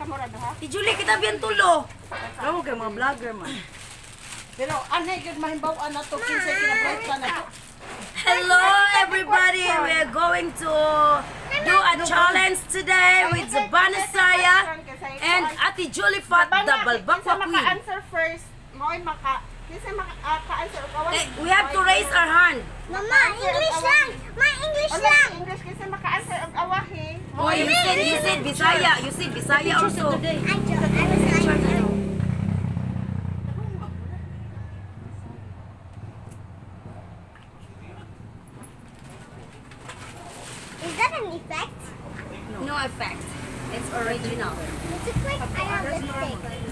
kamura do ha. Ti Julie kita biyan tulo. Kamu kay mga vlogger man. Pero anay gud mahimbaw-an nato kinsay kinabright ka na. Hello everybody, we're going to do a challenge today with Zabana Saya and Ate Julie Fat double bakwa queen. Answer first. Mo'y kinsa maka-answer ug We have to raise our hand. Mama, English lang! Ma, English lang! English kinsa maka-answer ug awahi. Oh, you said Bisaya. You said Bisaya also. I was like, is that an effect? No effect. It's original. It's like I have lipstick.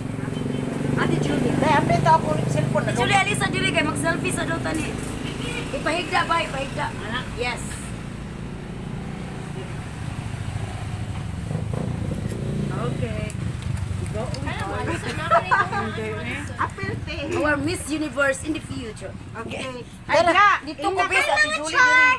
Ate Julie. Dai apita ako cellphone na. Julie, alisa Julie kay mag-selfie sa daw tani. Ipahigda ba? Ipahigda. Yes. Okay. Apilte. Our Miss Universe in the future. Okay. Ay, Ala, dito ko bis Hi, Ate Mang Julie. Char!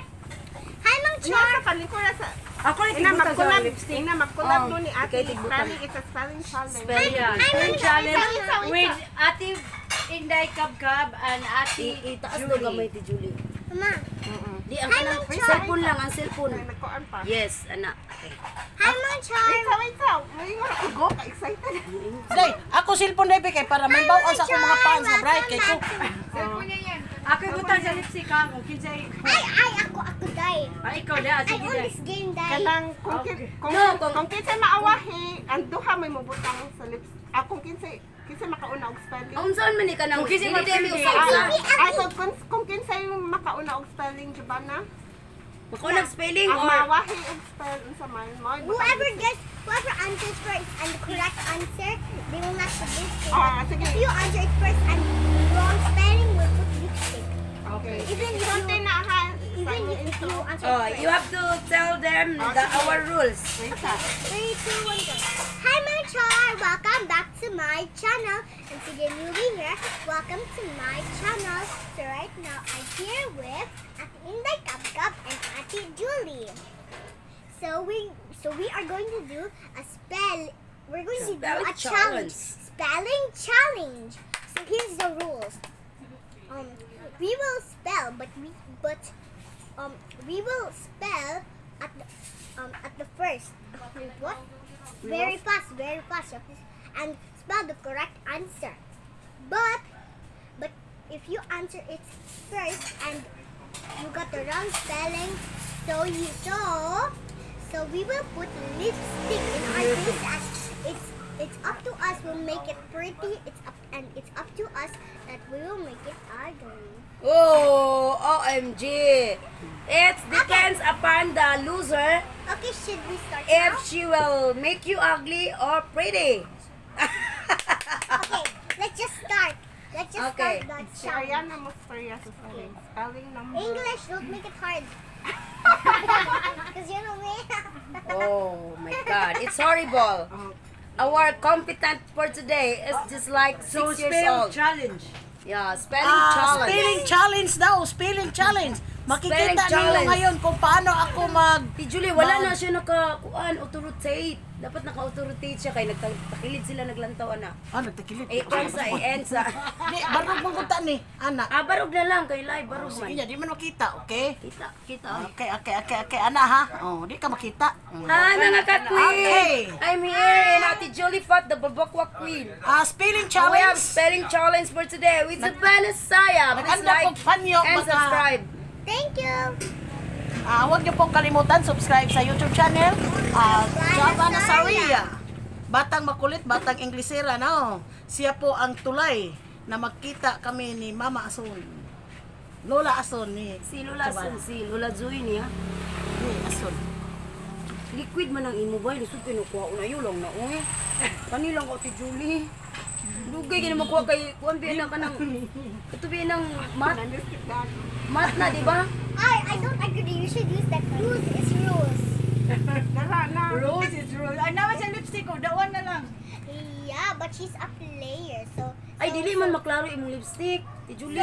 Hi, Mang Char Char! sa palikura sa Ako rin ina tibutan sa magkulab lipstick. ina magkulab Oh, mo ni ate. okay, tibutan. Spelling, it's a spelling challenge. Spelling. Yan. Hi, Mang Char! Challenge with Ate Inday Kabkab and Ate Itaas daw gamay Ate Julie. Mama, Di ang Hi, kanang Mang Char. cellphone lang ang cellphone. Ay, nagkuan pa. Yes, anak. Okay. hi, Mang Char! Wait, Mayroon ako go, ka-excited. Day, ako cellphone na kay para may bawon sa akong mga fans na bright kay ko. Ako ibutan sa lipstick ka kung kinsay. Ay, ako dahil. Ikaw na, I sige own dai. this game dahil. Kanang Okay. kung kinsay maawahi, ang duha may mabutang sa lips. Kung kinsay makauna og spelling. Ang saan man ni ka nang Kung kasi dili dili mag-prepare. usap. Ay, kung kinsay makauna og spelling, Jabana, Ako nag-spelling ang or maawahi og spell unsa man mo. Whoever answers first and the correct answer, they will not put lipstick. Sige. If you answer it first and wrong spelling, we'll put lipstick. Okay. Even if Don't you, na ha. even if you answer oh, it you have to tell them our rules. Wait ha. 3, 2, 1, go. Hi, Mang Char! Welcome back to my channel. And if you're newbie here, welcome to my channel. So right now, I'm here with Ate Inday Kapkap and Ate Julie. So we are going to do a we're going to do Spelling a challenge. Spelling challenge. So here's the rules. We will spell, but we will spell at the first. What? Very fast, and spell the correct answer. But if you answer it first and you got the wrong spelling, so we will put lipstick in our face as it's up to us. We'll make it pretty. It's up to us that we will make it ugly. Oh, OMG. It depends upon the loser Okay, should we start if now? she will make you ugly or pretty. Okay, let's just start. Okay. Start the Si challenge. Ariana mo storya sa spelling. Spelling number. English, don't make it hard. Because you know me. Oh my God, it's horrible. Our competent for today is just like 6 So years spell old. challenge. Yeah, spelling challenge. Spelling challenge daw, spelling challenge. Makikita Spelling niyo challenge. ngayon kung paano ako Si Julie, wala na siya auto-rotate. Dapat naka-auto-rotate siya kay nagtakilid sila naglantaw na. nagtakilid. Ensa. Di, barog mong kunta ni, anak. Barog na lang kay live, barog Sige man. niya, di man makita, okay? Kita. Okay, ana ha. Oh, di ka makita. Hi mga ka-queen! Okay. I'm here in Ate Julie Fat, the Babakwa Queen. Spelling We have challenge. spelling challenge for today with Zabana Saya. Please Nag-anda like pong panyo, and baka- subscribe. Thank you. Huwag niyo pong kalimutan, subscribe sa YouTube channel. Jabana Saria. Batang makulit, batang Inglesera, no? Siya po ang tulay na magkita kami ni Mama Ason. Lola Ason ni Si Lola Jabana. si Lola Joy niya. Ni Ason. Liquid man ang imo bay, lisod kinukuha ko na yulong na uy. Kanilang ko si Julie. Dugay gina makuha kay kuan biya na kanang ito biya ng mat na, di ba? I don't agree. You should use that. Rules is rules. Rules is rules. Ay, naman sa lipstick ko. Dawan na lang. Yeah, but she's a player, so. Ay dili man maklaro imong lipstick. Ti Julie.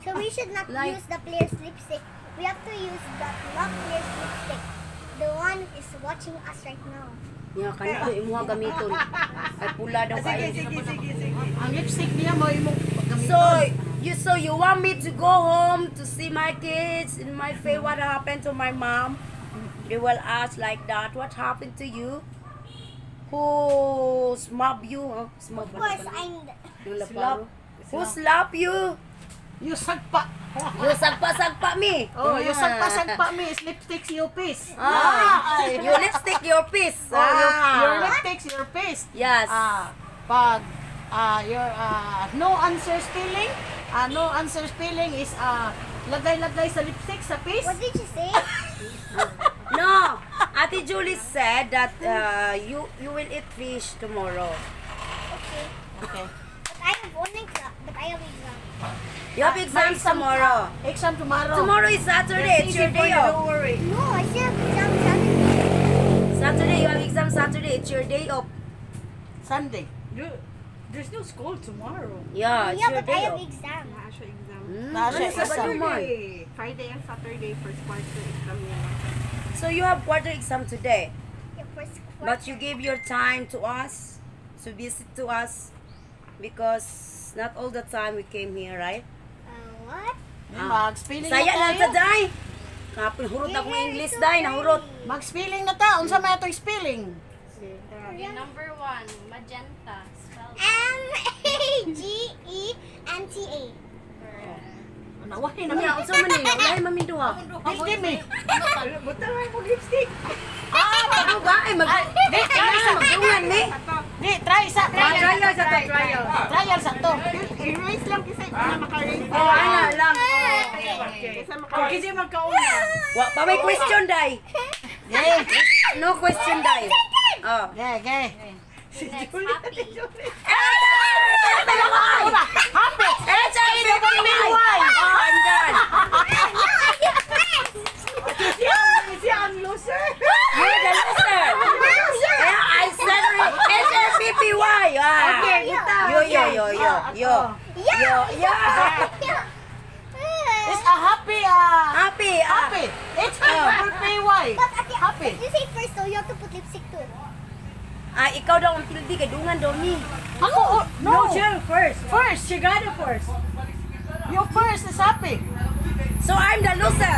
So we should not Like- use the player's lipstick. We have to use the not player's lipstick. The one is watching us right now. Ya, kana ko imuha gamiton. Ay pula daw kayo. Ang lipstick niya mo imong gamiton. So you want me to go home to see my kids in my face what happened to my mom? They will ask like that, what happened to you? Who smab you? Huh? Smab Of course, I'm Who slap you? You sagpa. You sagpa me. Oh, you sagpa me is lipstick your face. You lipstick your piece. Oh, your lipstick your face. Yes. Pag your no answer spelling, no answer spelling is lagay-lagay sa lipstick sa face. What did you say? No, Ate Julie said that you will eat fish tomorrow. Okay. Okay. But I have one exam. But I have exam. You have exams tomorrow. Exam tomorrow. Tomorrow is Saturday. It's your day off. No, I still have exam Saturday. Saturday, you have exam Saturday. It's your day off. Sunday. There's no school tomorrow. Yeah, it's Yeah, your but I day have off. exam. Naa siya exam. Naa siya Ano sa exam. Baduman? Friday and Saturday, first quarter exam nila. So you have quarter exam today. Yeah, first quarter. But you give your time to us, to visit to us, because not all the time we came here, right? What? Mag-spelling na Saya lang tayo. ta, Day. Kapin hurot ako ng English, Day. Nahurot. Mag-spelling na ta. Unsa may ato'y spelling? Okay, number 1, magenta. Spell Magenta. Nawahin na Kanya, unsa man ni? Wala maminduha. Hindi mi. Butang mo lipstick. Ano ba? Ay, magdungan ni. Di, try sa. Trial sa to, trial. Trial sa to. I-raise lang kasi para maka-raise. Ana lang. Kasi O, maka-raise. kasi magkauna. Wa pa may question, Day. Yay. No question, Day. Oh. Okay, okay. Next, happy. Happy. H-I-P-P-Y. Oh, I'm done. Siya ang loser. You're the loser. Yeah, I said H-I-P-P-Y. Okay, Yo. It's a happy, Happy. happy. It's H-A-P-P-Y. But at the Happy. If you say first, though, you have to put lipstick too. Ikaw daw ang pildi kay dungan daw ni. Ako, No, no. siya first. First. She got it first. You first is happy. So I'm the loser.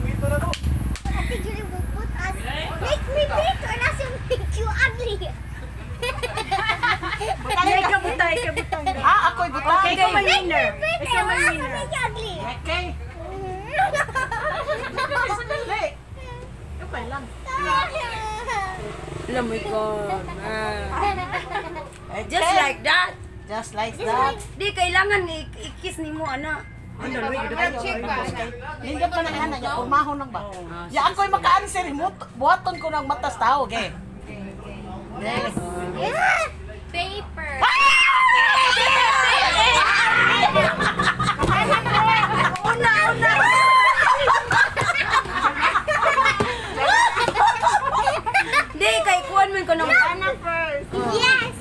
Ate Julie will put us. Make me big or else you'll make you ugly. Ikabutang. Ako'y butang. Okay, ikaw may Make me winner. big Ikaw or may else I'll winner. make you ugly. Okay. Sandali. Okay lang. Oh my God. Okay. Just like that. Just like that. Di kailangan i-kiss ni mo, ana. Lindot pa na nga na niya. Pumahon lang ba? Ya ako'y maka-answer. Buhaton ko ng matas tao. Okay. Next. Paper. Di kay kuan man ko ng Ana first. Yes.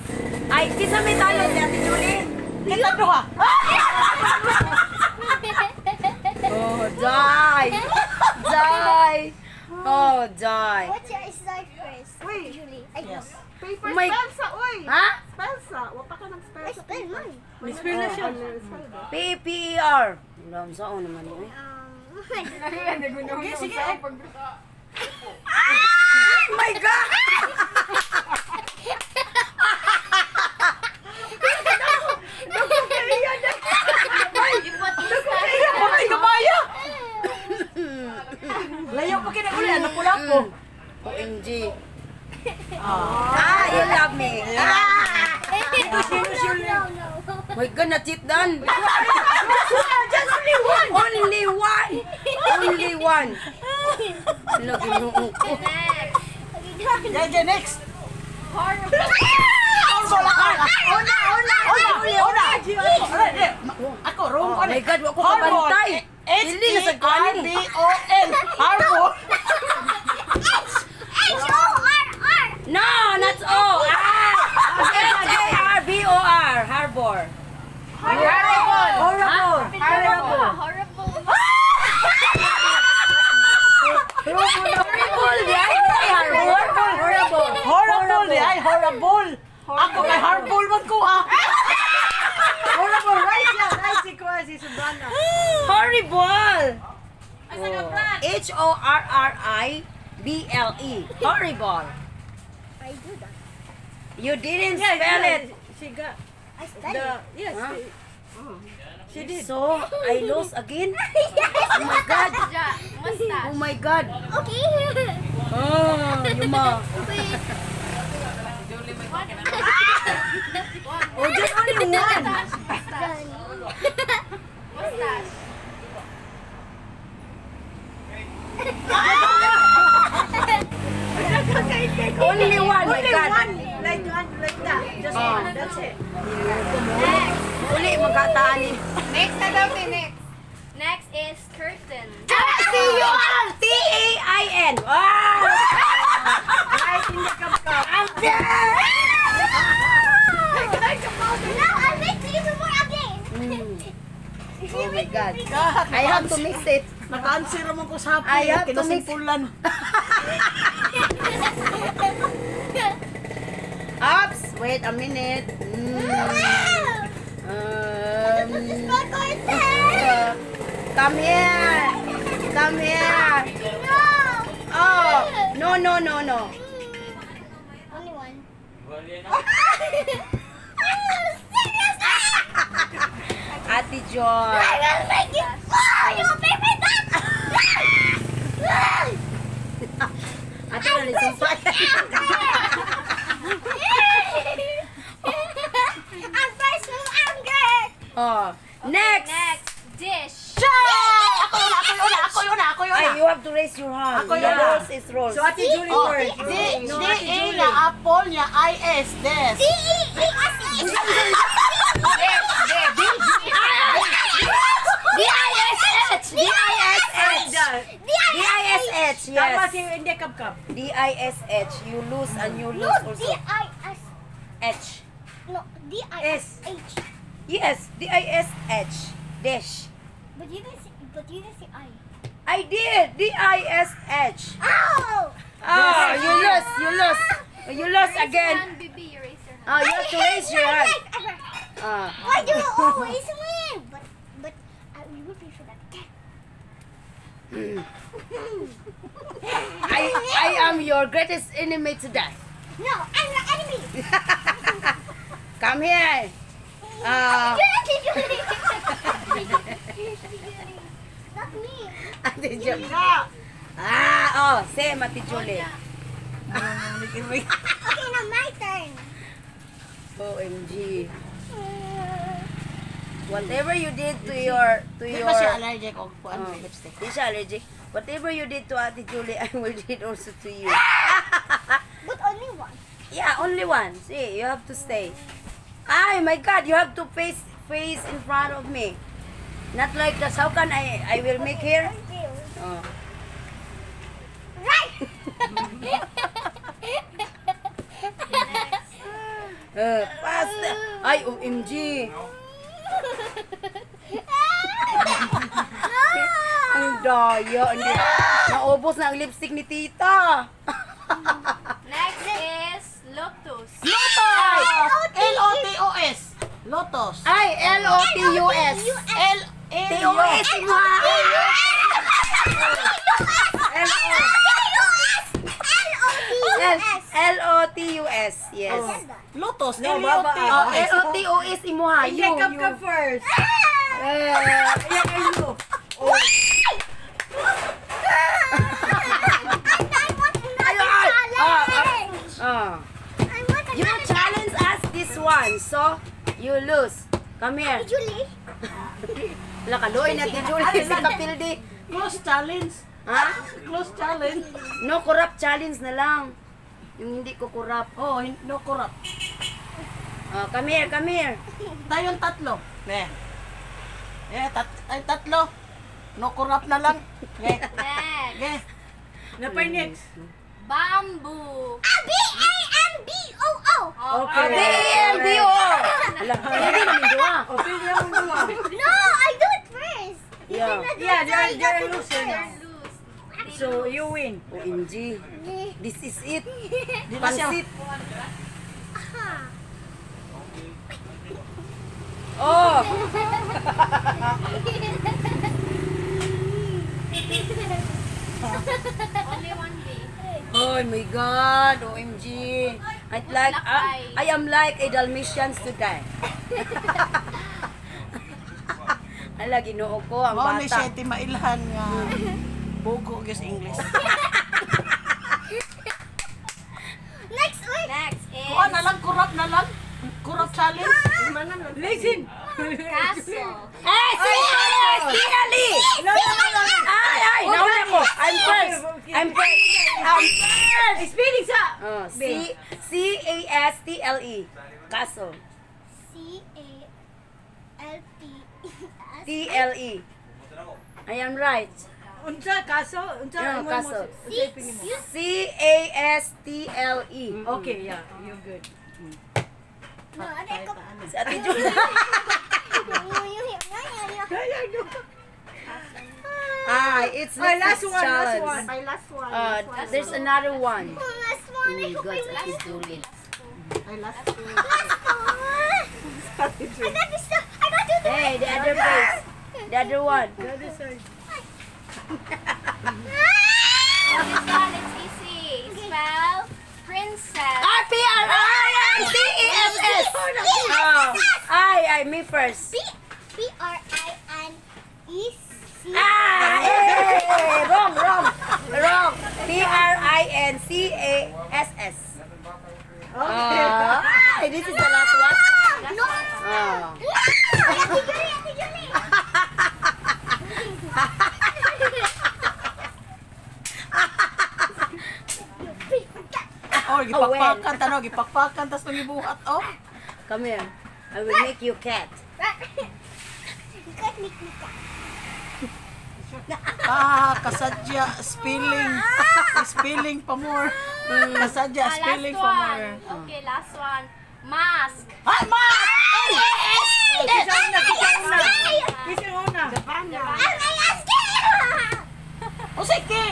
ay kisa may talo si Ate Julie. Kita duha. Oh, die. Oh, die. What's your start first? Wait. Julie. I Yes. Paper Oh my- spell sa, oy. Ha? Spell sa. Wala pa ka nag-spell I sa spell paper. mine. Spell na siya. P-P-E-R. Alam saan naman yun. Okay, sige. Oh my God! Pati kamaya. Layo pa kinaguli. Ano pula po? OMG. You love me. My God, na-cheat dan. Just only one. Only one. Lagi nung ko. Next, Okay, next. horrible. Ako, wrong. Oh my God, wako kabantay. Hindi na sa kanin. H-A-R-B-O-N. Harbor. H-O-R-R. No, not O. H-A-R-B-O-R. Harbor. Horrible. Horrible. Horrible. Horrible. Horrible, di ay. Horrible. Horrible di ay, horrible. Ako kay horrible man ko ha. Horrible, right yan. Right si Kuya, si Subrana. Horrible. Horrible. Horrible. I do that. You didn't spell it. She got I study. yes. Huh? She did. So, I lost again? Oh my God. Mustache. Oh my God. Okay. Oh, Yuma. Wait. Oh, just only one. Done. Mustache. Only one, my Only God. one. Like that. Just one. That's it. Uli, magkataan ni. Next na daw, next. Next is curtain. T-A-I-N. Wow! Right in the cup. I'm there! Now I'll make it even more again. Oh my God. I have to mix it. Naka-answer mo ko sa I have hapon. to mix- Kinasimpulan. Oops, wait a minute. Come here. Come here. Oh, no. Only one. Ate Joy. I will make it four. You will pay for that. Ate Joy, sumpay. I'm first so angry. Oh, next. Next, dish. Ako yun. Ay, you have to raise your hand. Ako The yun. rules is rules. So Ate Julie Oh, first. D-A na apple niya, I-S, des. D-I-S-H, Tama yes. si hindi cup. D-I-S-H. You lose and you No, lose also. D-I-S. H. No, D-I-S-H. Yes, D-I-S-H. Dash. But you didn't say I. I did. D-I-S-H. Ow! Oh, you lose. You lose Raise your again. hand, Bibi. You raise your hand. Oh, you have to raise your hand. Why do you always win? But we will pay for that. I am your greatest enemy today. No, I'm your enemy. Come here. Not me. Ate Julie. Say, Ate Julie. Okay, now my turn. OMG. Whatever you did to your Di ba siya allergic o kuan Oh. lipstick? Di siya allergic. Whatever you did to Ate Julie, I will do also to you. But only one. Yeah, only one. See, you have to stay. Ay, my God, you have to face in front of me. Not like this. How can I will make here? Thank you. Oh. Right. Fast. Ay, OMG. Ang daya. Hindi. Naubos na ang lipstick ni tita. Next is lotus. L-O-T-O-S. Lotus. Ay, L-O-T-U-S. T-O-S. L-O-T-U-S. Yes. Lotus. No, baba. Oh, L-O-T-O-S imuha. Hindi cup first. You challenge us this one, so you lose. Come here. Julie. Wala ka, loy natin, Julie. Si Kapildi. Close challenge. Ha? Close challenge. No corrupt challenge na lang. Yung hindi ko corrupt. Oh, no corrupt. Come here, come here. Tayong tatlo. Tatlo. No corrupt na lang. Next, Napay next. bamboo. B-A-M-B-O-O. Okay. B-M-B-O. Hindi namin doa. O, pili mo naman. No, I do it first. Yeah. Yeah, they're looser now. They're loose. So, you win. OMG. This is it. Di na siya. Pansit. Oh! Only one day. Oh my God! OMG! I am like a Dalmatians today. Ala, ginoo ko ang Mao ni siya bata. timailhan nga. Bugo gyud sa English. Next week. Next is Kuha na lang, kurap na lang. Kurap challenge. Listen. castle. Eh! Finally! Ay! Nauna ko! I'm first! I'm first! Spelling sa. Oh, C-A-S-T-L-E. Castle. C-A-L-T. T-L-E. I am right. Unsa kaso? Unsa Yeah, mo castle. C. C-A-S-T-L-E. Okay, yeah, you're good. No, I go. Si Ate Julie. It's Oh, last this one, last challenge. one. My last one. There's another one. Last Oh one. I my hope God, I si win. Ate Julie. My last one. Last one. I got this stuff. I got to do Hey, it. the other place. The other one. This one is easy. Spell princess. P-R-I-N-C-E-S-S. Me first. P-R-I-N-E-C. Wrong. P-R-I-N-C-A-S-S. This is the last one. No. Oh. Ate Julie. Oh, gipakpakan tanaw, gipakpakan tas mangibuhat oh. Come here. I will make you cat. You can't make me cat. Kasadya spelling pa more. Kasadya Last spelling pa more. one. Okay, last one. Mask. Ay, ma! Kisa una. M-A-S-K. O sige.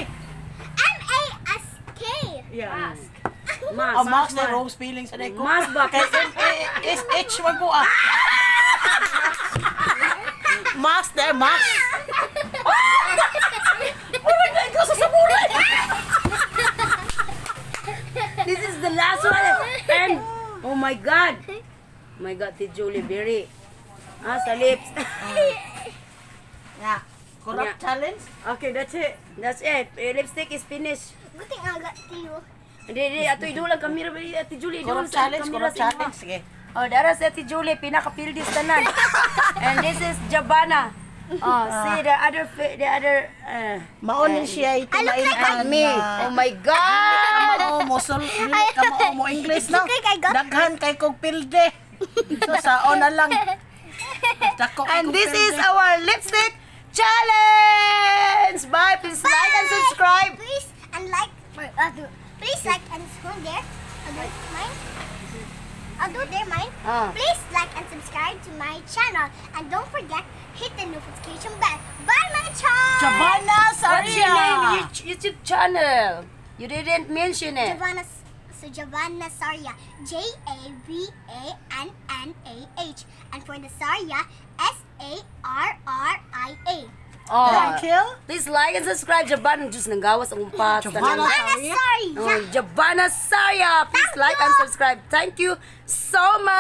M-A-S-K. Yeah. Mask. Ang Max na wrong spelling sa ko. Mas ba? Kay S-H wag ko ah. Max there, Max. Wala na ikaw sa samurai. This is the last one. And, oh my God. Oh my God, si Julie Berry. Sa lips. Yeah. Corrupt Yeah. challenge. Okay, that's it. That's it. Your lipstick is finished. Good thing I got to you. Hindi. Ato idulang kamera ba? Ate Julie, idulang Corrupt sa challenge, kamera corrupt sa inyo. challenge. Sige. Oh, dara si Ate Julie, pinaka-pildis tanan. And this is Jabana. Oh, see the other Maonin siya itimailhan me. Oh my God! Kamao mo kamao mo English no. Okay, I got- Daghan kay kog pilde. So saon na lang. Dako kay And kog this is pilde. our lipstick challenge. Bye. Please like and subscribe. Please and like. Please like and hold there. I'll do mine. I'll do there mine. Please like and subscribe to my channel and don't forget hit the notification bell. Bye, my child. Jabana What's your name? Saria. YouTube channel. You didn't mention it. Jabana Saria. J-A-V-A-N-N-A-H. And for the Saria, S-A-R-R-I-A. Oh, Thank you. please like and subscribe. Jabana, just nanggawas ang umpat. Jabana Jabana Saria. Saria. Jabana Saria. Please like and subscribe. Thank you so much.